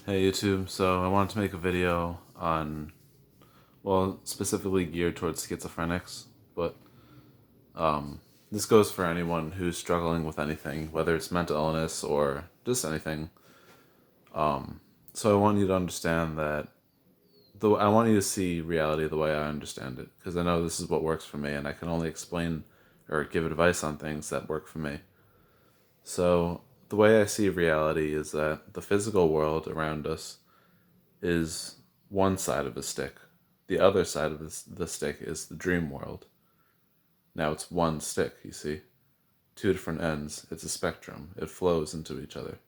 Hey YouTube, so I wanted to make a video on, well, specifically geared towards schizophrenics, but this goes for anyone who's struggling with anything, whether it's mental illness or just anything. So I want you to understand that, I want you to see reality the way I understand it, because I know this is what works for me, and I can only explain or give advice on things that work for me. So the way I see reality is that the physical world around us is one side of a stick. The other side of the stick is the dream world. Now it's one stick, you see. Two different ends. It's a spectrum. It flows into each other.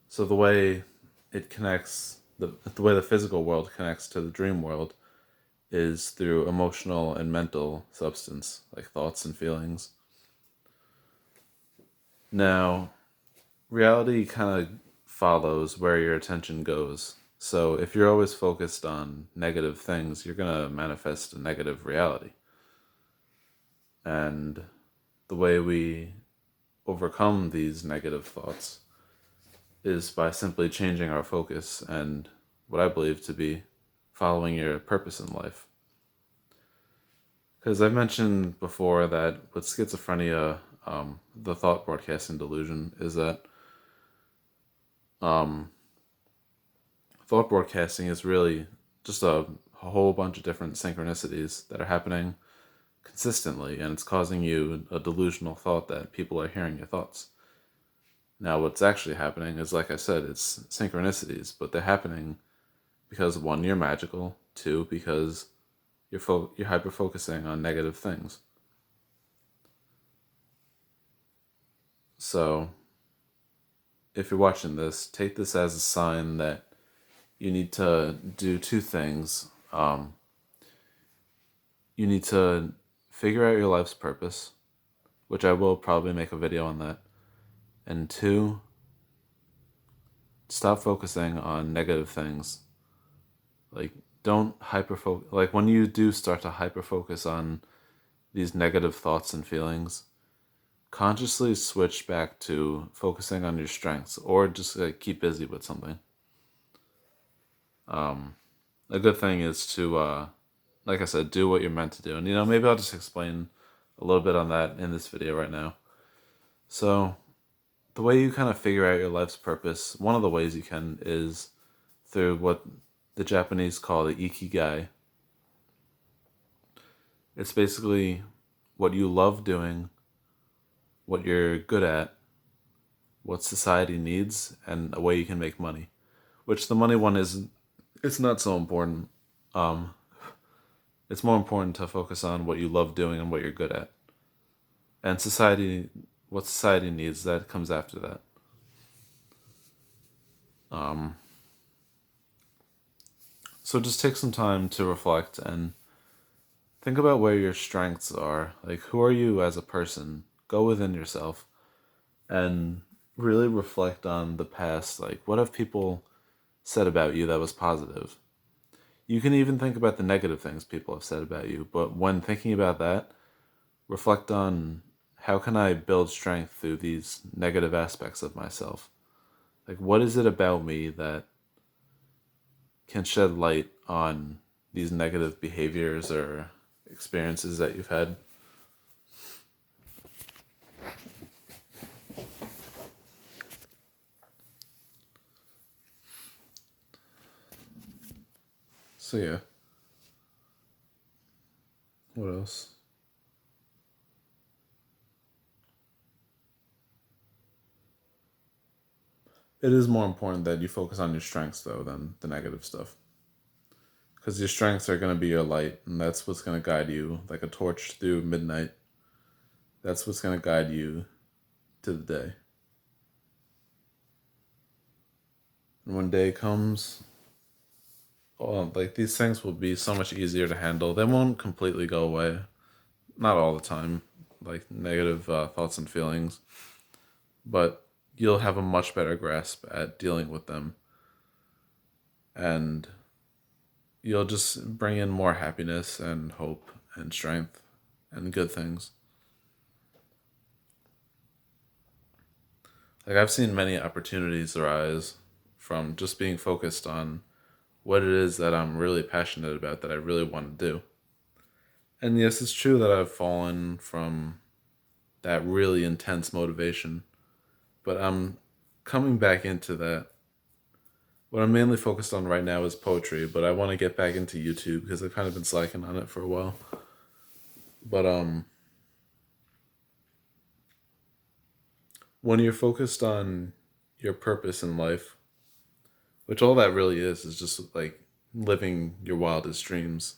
So the way it connects, the way the physical world connects to the dream world is through emotional and mental substance, like thoughts and feelings. Now, reality kind of follows where your attention goes. So if you're always focused on negative things, you're going to manifest a negative reality. And the way we overcome these negative thoughts is by simply changing our focus and what I believe to be following your purpose in life. Because I've mentioned before that with schizophrenia, the thought broadcasting delusion is that um, thought broadcasting is really just a whole bunch of different synchronicities that are happening consistently, and it's causing you a delusional thought that people are hearing your thoughts. Now, what's actually happening is, like I said, it's synchronicities, but they're happening because one, you're magical, two, because you're hyper focusing on negative things. So, if you're watching this, take this as a sign that you need to do two things. You need to figure out your life's purpose, which I will probably make a video on that. And two, stop focusing on negative things. Like, don't hyper focus. Like, when you do start to hyper focus on these negative thoughts and feelings, consciously switch back to focusing on your strengths, or just like keep busy with something. A good thing is to, like I said, do what you're meant to do. And maybe I'll just explain a little bit on that in this video right now. So, the way you kind of figure out your life's purpose, one of the ways you can is through what the Japanese call the ikigai. It's basically what you love doing, what you're good at, what society needs, and a way you can make money. Which the money one is, it's not so important. Um, it's more important to focus on what you love doing and what you're good at. And what society needs, that comes after that. So just take some time to reflect and think about where your strengths are. Like, who are you as a person? Go within yourself and really reflect on the past. Like, what have people said about you that was positive? You can even think about the negative things people have said about you, but when thinking about that, reflect on how can I build strength through these negative aspects of myself? Like, what is it about me that can shed light on these negative behaviors or experiences that you've had? So yeah, what else? It is more important that you focus on your strengths though than the negative stuff. Because your strengths are going to be your light, and that's what's going to guide you like a torch through midnight. That's what's going to guide you to the day. And when day comes, oh, like these things will be so much easier to handle. They won't completely go away. Not all the time, like negative thoughts and feelings. But you'll have a much better grasp at dealing with them. And you'll just bring in more happiness and hope and strength and good things. Like, I've seen many opportunities arise from just being focused on what it is that I'm really passionate about, that I really want to do. And yes, it's true that I've fallen from that really intense motivation, but I'm coming back into that. What I'm mainly focused on right now is poetry, but I want to get back into YouTube because I've kind of been slacking on it for a while. But when you're focused on your purpose in life, which all that really is just like living your wildest dreams,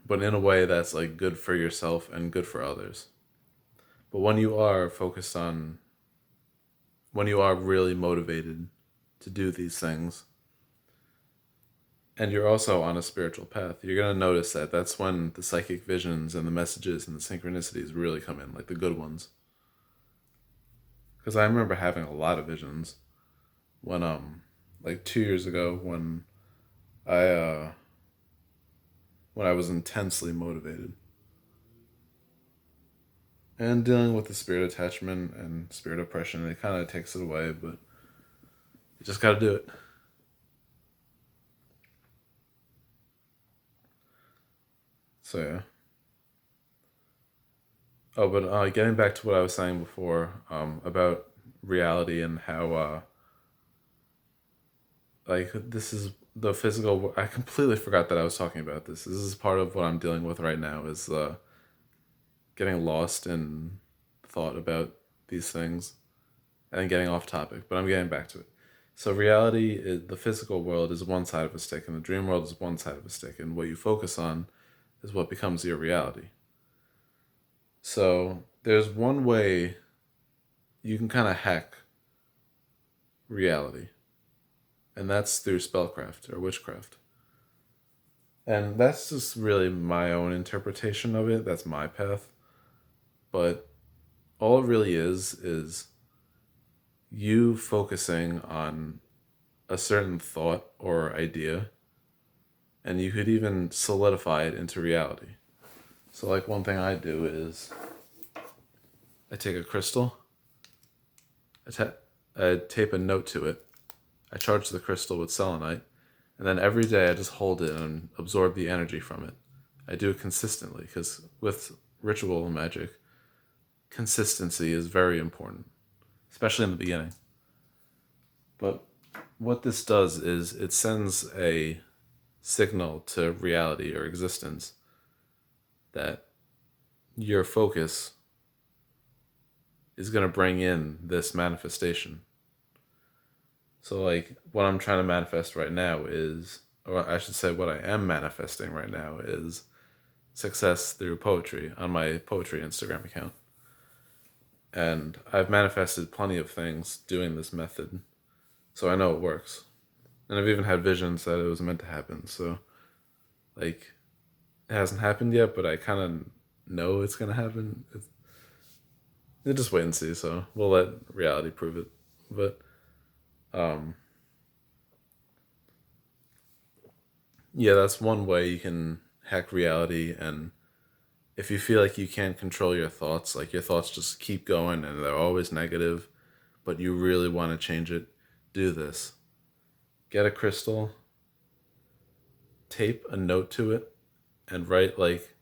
but in a way that's like good for yourself and good for others. But when you are focused on, when you are really motivated to do these things, and you're also on a spiritual path, you're going to notice that that's when the psychic visions and the messages and the synchronicities really come in, like the good ones. Because I remember having a lot of visions when, like 2 years ago I, uh, when I was intensely motivated. And dealing with the spirit attachment and spirit oppression, it kind of takes it away, but you just got to do it. So yeah. Oh, but getting back to what I was saying before about reality and how like this is the physical. I completely forgot that I was talking about this. This is part of what I'm dealing with right now. Is getting lost in thought about these things and getting off topic. But I'm getting back to it. So reality, is, the physical world is one side of a stick, and the dream world is one side of a stick. And what you focus on is what becomes your reality. So there's one way you can kind of hack reality, and that's through spellcraft or witchcraft. And that's just really my own interpretation of it. That's my path. But all it really is you focusing on a certain thought or idea, and you could even solidify it into reality. So, like, one thing I do is I take a crystal, I tape a note to it, I charge the crystal with selenite, and then every day I just hold it and absorb the energy from it. I do it consistently because with ritual magic, consistency is very important, especially in the beginning. But what this does is it sends a signal to reality or existence that your focus is going to bring in this manifestation. So, like, what I'm trying to manifest right now is, or I should say, what I am manifesting right now is success through poetry on my poetry Instagram account. And I've manifested plenty of things doing this method, so I know it works. And I've even had visions that it was meant to happen. So, like, it hasn't happened yet, but I kind of know it's going to happen. We'll just wait and see, so we'll let reality prove it. But, um, yeah, that's one way you can hack reality. And if you feel like you can't control your thoughts, like your thoughts just keep going and they're always negative, but you really want to change it, do this. Get a crystal, tape a note to it, and write, like,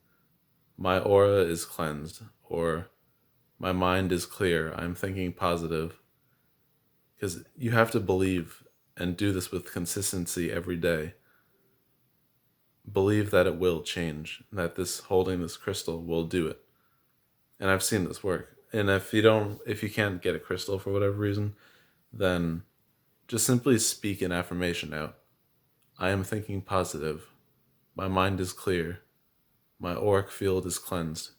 my aura is cleansed, or my mind is clear, I'm thinking positive. Because you have to believe and do this with consistency every day. Believe that it will change, that this holding this crystal will do it. And I've seen this work. And if you can't get a crystal for whatever reason, then just simply speak an affirmation out. I am thinking positive. My mind is clear. My auric field is cleansed.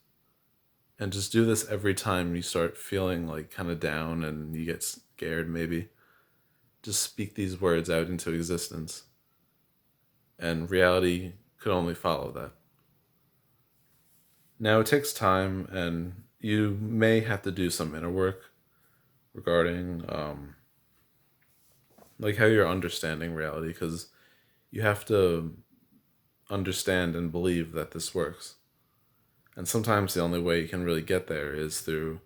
And just do this every time you start feeling like kind of down and you get scared, maybe. Just speak these words out into existence. And reality could only follow that. Now, it takes time, and you may have to do some inner work regarding like how you're understanding reality, because you have to understand and believe that this works. And sometimes the only way you can really get there is through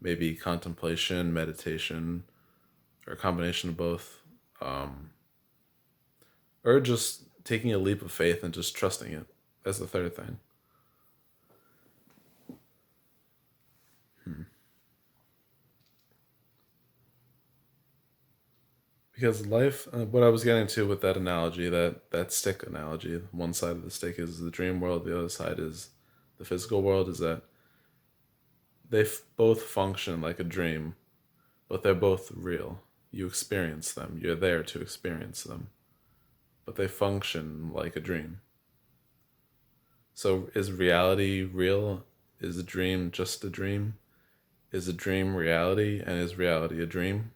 maybe contemplation, meditation, or a combination of both, um, or just taking a leap of faith and just trusting it. That's the third thing. Hmm. Because life, what I was getting to with that analogy, that stick analogy, one side of the stick is the dream world, the other side is the physical world, is that they both function like a dream, but they're both real. You experience them, you're there to experience them, but they function like a dream. So is reality real? Is a dream just a dream? Is a dream reality, and is reality a dream?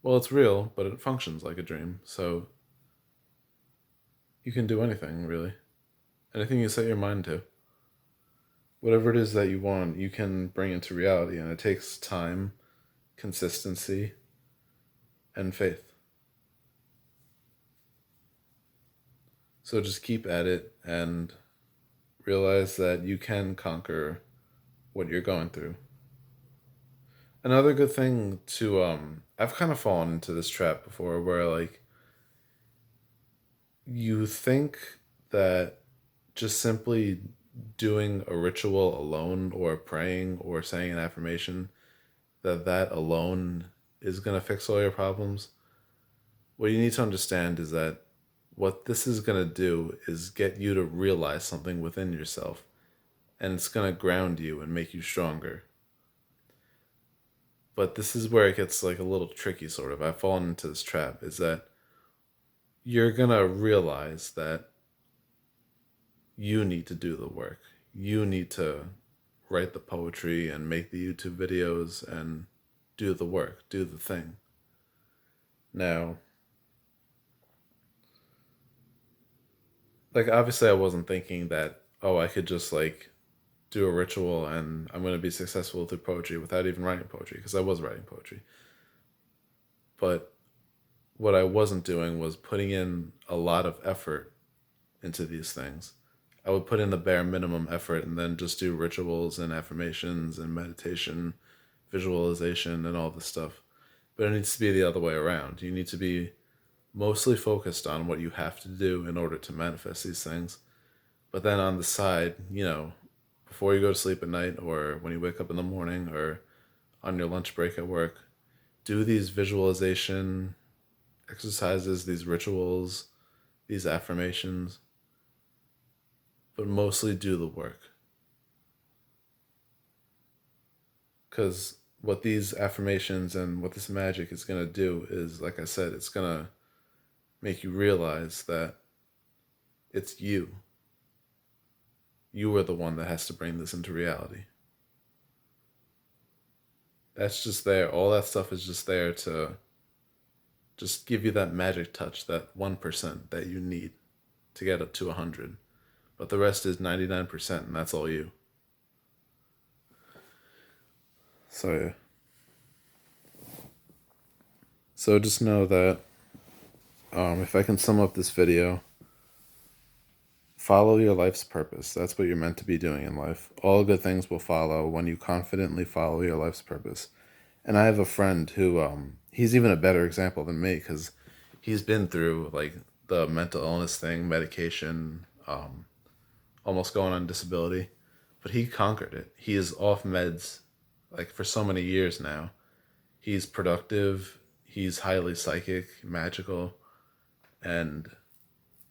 Well, it's real, but it functions like a dream. So you can do anything, really. Anything you set your mind to. Whatever it is that you want, you can bring into reality, and it takes time, consistency, and faith. So just keep at it and realize that you can conquer what you're going through. Another good thing to I've kind of fallen into this trap before where like you think that just simply doing a ritual alone or praying or saying an affirmation that alone is going to fix all your problems. What you need to understand is that what this is going to do is get you to realize something within yourself, and it's going to ground you and make you stronger. But this is where it gets like a little tricky, sort of. I've fallen into this trap, is that you're going to realize that you need to do the work. You need to write the poetry and make the YouTube videos and do the work, do the thing. Now, like obviously I wasn't thinking that, oh, I could just like do a ritual and I'm going to be successful through poetry without even writing poetry, because I was writing poetry. But what I wasn't doing was putting in a lot of effort into these things. I would put in the bare minimum effort and then just do rituals and affirmations and meditation, visualization, and all this stuff. But it needs to be the other way around. You need to be mostly focused on what you have to do in order to manifest these things. But then on the side, before you go to sleep at night or when you wake up in the morning or on your lunch break at work, do these visualization exercises, these rituals, these affirmations, but mostly do the work. Because what these affirmations and what this magic is going to do is, like I said, it's going to make you realize that it's you. You are the one that has to bring this into reality. That's just there. All that stuff is just there to just give you that magic touch, that 1% that you need to get up to 100. But the rest is 99%, and that's all you. So, yeah. So just know that if I can sum up this video, follow your life's purpose. That's what you're meant to be doing in life. All good things will follow when you confidently follow your life's purpose. And I have a friend who, he's even a better example than me because he's been through like the mental illness thing, medication, almost going on disability, but he conquered it. He is off meds like for so many years now. He's productive. He's highly psychic, magical, and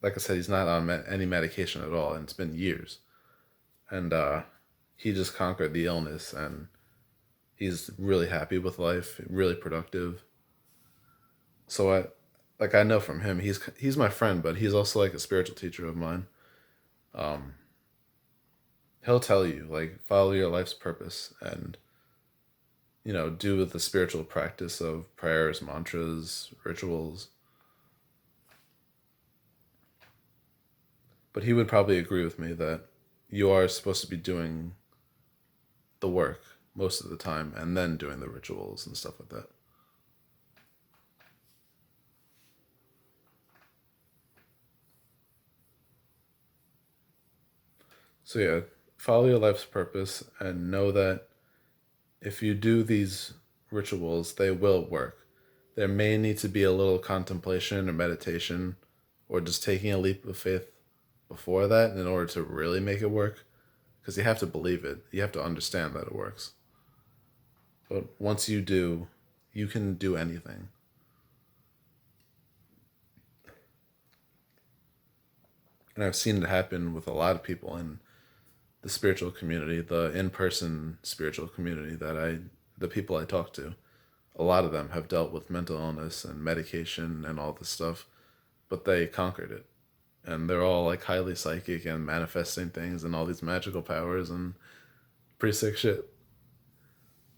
like I said, he's not on any medication at all, and it's been years. And he just conquered the illness, and he's really happy with life, really productive. So I know from him, he's my friend, but he's also like a spiritual teacher of mine. Um, he'll tell you like follow your life's purpose and do the spiritual practice of prayers, mantras, rituals. But he would probably agree with me that you are supposed to be doing the work most of the time and then doing the rituals and stuff like that. So yeah, follow your life's purpose and know that if you do these rituals, they will work. There may need to be a little contemplation or meditation or just taking a leap of faith before that in order to really make it work. Because you have to believe it, you have to understand that it works. But once you do, you can do anything. And I've seen it happen with a lot of people in the spiritual community, the in-person spiritual community the people I talk to. A lot of them have dealt with mental illness and medication and all this stuff, but they conquered it. And they're all like highly psychic and manifesting things and all these magical powers and pretty sick shit.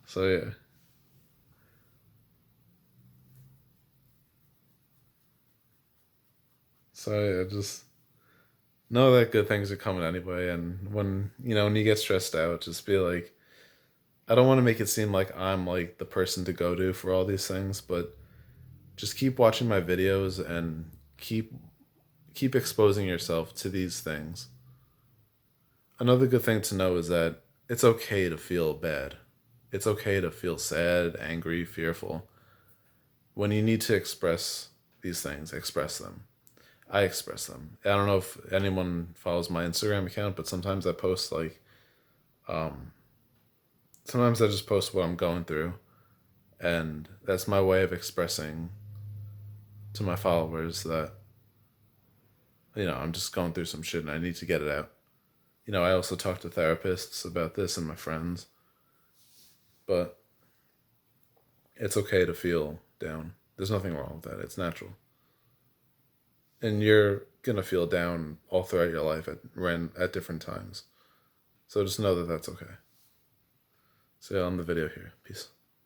So yeah. So yeah, just know that good things are coming anyway. And when you get stressed out, just be like, I don't want to make it seem like I'm like the person to go to for all these things, but just keep watching my videos and keep exposing yourself to these things. Another good thing to know is that it's okay to feel bad. It's okay to feel sad, angry, fearful. When you need to express these things, express them. I express them. I don't know if anyone follows my Instagram account, but sometimes I post like, sometimes I just post what I'm going through, and that's my way of expressing to my followers that I'm just going through some shit and I need to get it out. I also talk to therapists about this and my friends, but it's okay to feel down. There's nothing wrong with that. It's natural. And you're going to feel down all throughout your life at different times. So just know that that's okay. See you on the video here. Peace.